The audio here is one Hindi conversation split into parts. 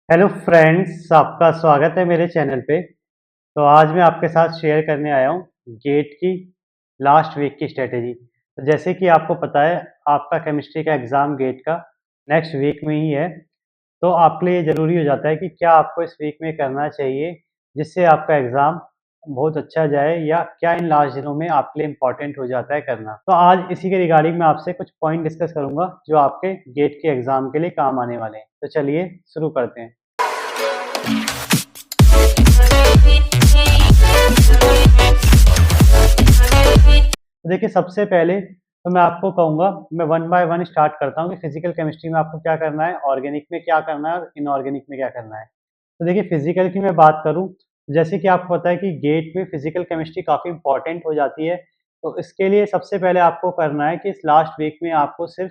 हेलो फ्रेंड्स, आपका स्वागत है मेरे चैनल पे। तो आज मैं आपके साथ शेयर करने आया हूँ गेट की लास्ट वीक की स्ट्रेटेजी। तो जैसे कि आपको पता है, आपका केमिस्ट्री का एग्ज़ाम गेट का नेक्स्ट वीक में ही है। तो आपके लिए ज़रूरी हो जाता है कि क्या आपको इस वीक में करना चाहिए, जिससे आपका एग्ज़ाम बहुत अच्छा जाए, या क्या इन लास्ट दिनों में आपके लिए इम्पोर्टेंट हो जाता है करना। तो आज इसी के रिगार्डिंग मैं आपसे कुछ पॉइंट डिस्कस करूँगा, जो आपके गेट के एग्ज़ाम के लिए काम आने वाले हैं। तो चलिए शुरू करते हैं। तो देखिए, सबसे पहले तो मैं आपको कहूँगा, मैं वन बाय वन स्टार्ट करता हूँ कि फिजिकल केमिस्ट्री में आपको क्या करना है, ऑर्गेनिक में क्या करना है और इनऑर्गेनिक में क्या करना है। तो देखिए, फिजिकल की मैं बात करूँ, जैसे कि आपको पता है कि गेट में फिजिकल केमिस्ट्री काफ़ी इंपॉर्टेंट हो जाती है। तो इसके लिए सबसे पहले आपको करना है कि इस लास्ट वीक में आपको सिर्फ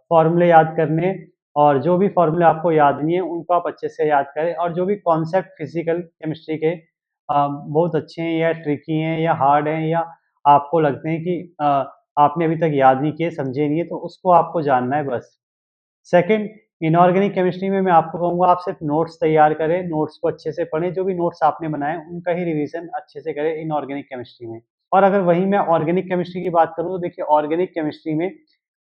फॉर्मूले याद करने, और जो भी फॉर्मूले आपको याद नहीं है उनको आप अच्छे से याद करें, और जो भी कॉन्सेप्ट फिजिकल केमिस्ट्री के बहुत अच्छे हैं या ट्रिकी हैं या हार्ड हैं, या आपको लगते हैं कि आपने अभी तक याद नहीं किए, समझे नहीं है, तो उसको आपको जानना है बस। सेकंड, इनऑर्गेनिक केमिस्ट्री में मैं आपको कहूँगा, आप सिर्फ नोट्स तैयार करें, नोट्स को अच्छे से पढ़ें, जो भी नोट्स आपने बनाए उनका ही रिवीजन अच्छे से करें इनऑर्गेनिक केमिस्ट्री में। और अगर वहीं मैं ऑर्गेनिक केमिस्ट्री की बात करूँ, तो देखिए, ऑर्गेनिक केमिस्ट्री में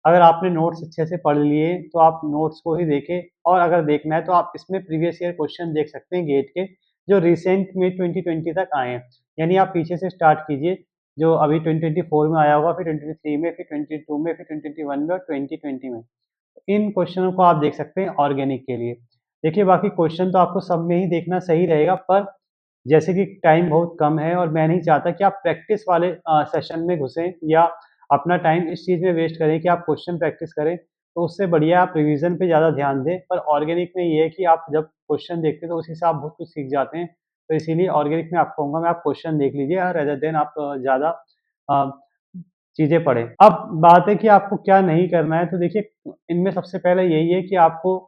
अगर आपने नोट्स अच्छे से पढ़ लिए तो आप नोट्स को ही देखें, और अगर देखना है तो आप इसमें प्रीवियस ईयर क्वेश्चन देख सकते हैं गेट के, जो रिसेंट में 2020 तक आए हैं। यानी आप पीछे से स्टार्ट कीजिए, जो अभी 2024 में आया होगा, फिर 2023 में, फिर 22 में, फिर 2021 में और 2020 में। इन क्वेश्चनों को आप देख सकते हैं ऑर्गेनिक के लिए। देखिए, बाकी क्वेश्चन तो आपको सब में ही देखना सही रहेगा, पर जैसे कि टाइम बहुत कम है और मैं नहीं चाहता कि आप प्रैक्टिस वाले सेशन में घुसें, या अपना टाइम इस चीज़ में वेस्ट करें कि आप क्वेश्चन प्रैक्टिस करें। तो उससे बढ़िया आप रिवीजन पे ज़्यादा ध्यान दें। पर ऑर्गेनिक में ये है कि आप जब क्वेश्चन देखते हैं तो उसी से आप बहुत कुछ सीख जाते हैं। तो इसीलिए ऑर्गेनिक में आपको कहूँगा, मैं आप क्वेश्चन देख लीजिए रेदर देन आप ज़्यादा अ, चीज़ें पढ़ें। अब बात है कि आपको क्या नहीं करना है, तो देखिए, इनमें सबसे पहले यही है कि आपको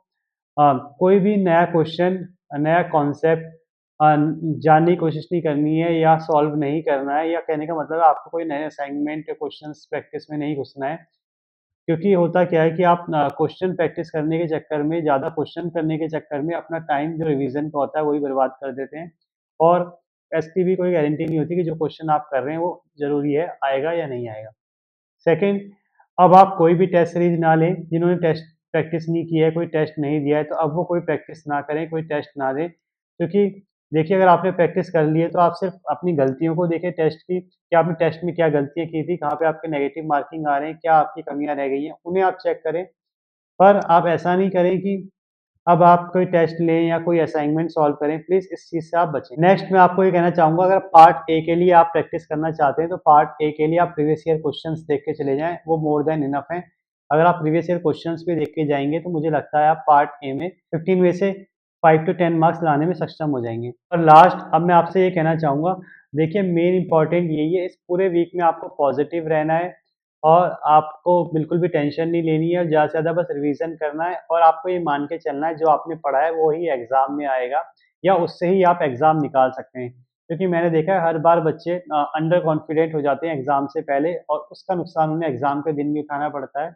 कोई भी नया क्वेश्चन, नया कॉन्सेप्ट जानने की कोशिश नहीं करनी है, या सॉल्व नहीं करना है, या कहने का मतलब है आपको कोई नए असाइनमेंट या क्वेश्चंस प्रैक्टिस में नहीं घुसना है। क्योंकि होता क्या है कि आप क्वेश्चन प्रैक्टिस करने के चक्कर में, ज़्यादा क्वेश्चन करने के चक्कर में अपना टाइम जो रिवीजन का होता है वही बर्बाद कर देते हैं, और इसकी भी कोई गारंटी नहीं होती कि जो क्वेश्चन आप कर रहे हैं वो ज़रूरी है, आएगा या नहीं आएगा। सेकंड, अब आप कोई भी टेस्ट सीरीज़ ना लें, जिन्होंने टेस्ट प्रैक्टिस नहीं की है, कोई टेस्ट नहीं दिया है, तो अब वो कोई प्रैक्टिस ना करें, कोई टेस्ट ना दें। क्योंकि देखिए, अगर आपने प्रैक्टिस कर ली है, तो आप सिर्फ़ अपनी गलतियों को देखें टेस्ट की, कि आपने टेस्ट में क्या गलतियाँ की थी, कहाँ पे आपके नेगेटिव मार्किंग आ रहे हैं, क्या आपकी कमियाँ रह गई हैं, उन्हें आप चेक करें। पर आप ऐसा नहीं करें कि अब आप कोई टेस्ट लें या कोई असाइनमेंट सॉल्व करें, प्लीज़ इस चीज़ से आप बचें। नेक्स्ट मैं आपको ये कहना चाहूँगा, अगर पार्ट ए के लिए आप प्रैक्टिस करना चाहते हैं, तो पार्ट ए के लिए आप प्रीवियस ईयर क्वेश्चंस देख के चले जाएँ, वो मोर देन इनफ है। अगर आप प्रीवियस ईयर क्वेश्चंस भी देख के जाएँगे, तो मुझे लगता है आप पार्ट ए में 15 में से 5 टू 10 मार्क्स लाने में सक्षम हो जाएँगे। और लास्ट, अब मैं आपसे ये कहना चाहूँगा, देखिए, मेन इम्पोर्टेंट यही है, इस पूरे वीक में आपको पॉज़िटिव रहना है, और आपको बिल्कुल भी टेंशन नहीं लेनी है, और ज़्यादा से ज़्यादा बस रिवीजन करना है, और आपको ये मान के चलना है जो आपने पढ़ा है वो ही एग्ज़ाम में आएगा, या उससे ही आप एग्ज़ाम निकाल सकते हैं। क्योंकि मैंने देखा है हर बार बच्चे अंडर कॉन्फिडेंट हो जाते हैं एग्ज़ाम से पहले, और उसका नुकसान उन्हें एग्ज़ाम के दिन भी उठाना पड़ता है,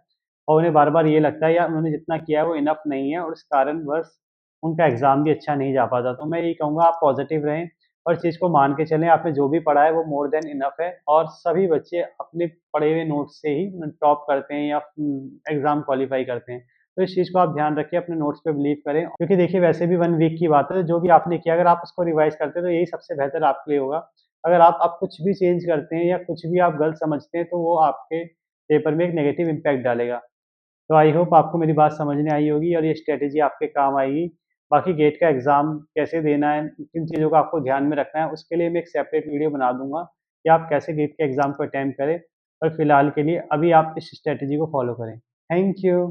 और उन्हें बार-बार ये लगता है यार उन्होंने जितना किया है वो इनफ नहीं है, और इस कारणवश उनका एग्ज़ाम भी अच्छा नहीं जा पाता। तो मैं यही कहूँगा, आप पॉज़िटिव रहें और इस चीज़ को मान के चलें, आपने जो भी पढ़ा है वो मोर देन इनफ है, और सभी बच्चे अपने पढ़े हुए नोट्स से ही टॉप करते हैं, या एग्ज़ाम क्वालीफाई करते हैं। तो इस चीज़ को आप ध्यान रखिए, अपने नोट्स पे बिलीव करें, क्योंकि देखिए, वैसे भी 1 वीक की बात है, तो जो भी आपने किया अगर आप उसको रिवाइज़ करते हैं तो यही सबसे बेहतर आपके लिए होगा। अगर आप कुछ भी चेंज करते हैं या कुछ भी आप गलत समझते हैं, तो वो आपके पेपर में एक नेगेटिव इम्पैक्ट डालेगा। तो आई होप आपको मेरी बात समझ में आई होगी, और ये स्ट्रैटेजी आपके काम आएगी। बाकी गेट का एग्ज़ाम कैसे देना है, किन चीज़ों को आपको ध्यान में रखना है, उसके लिए मैं एक सेपरेट वीडियो बना दूँगा कि आप कैसे गेट के एग्ज़ाम को अटेम्प्ट करें। पर फिलहाल के लिए अभी आप इस स्ट्रैटेजी को फ़ॉलो करें। Thank you.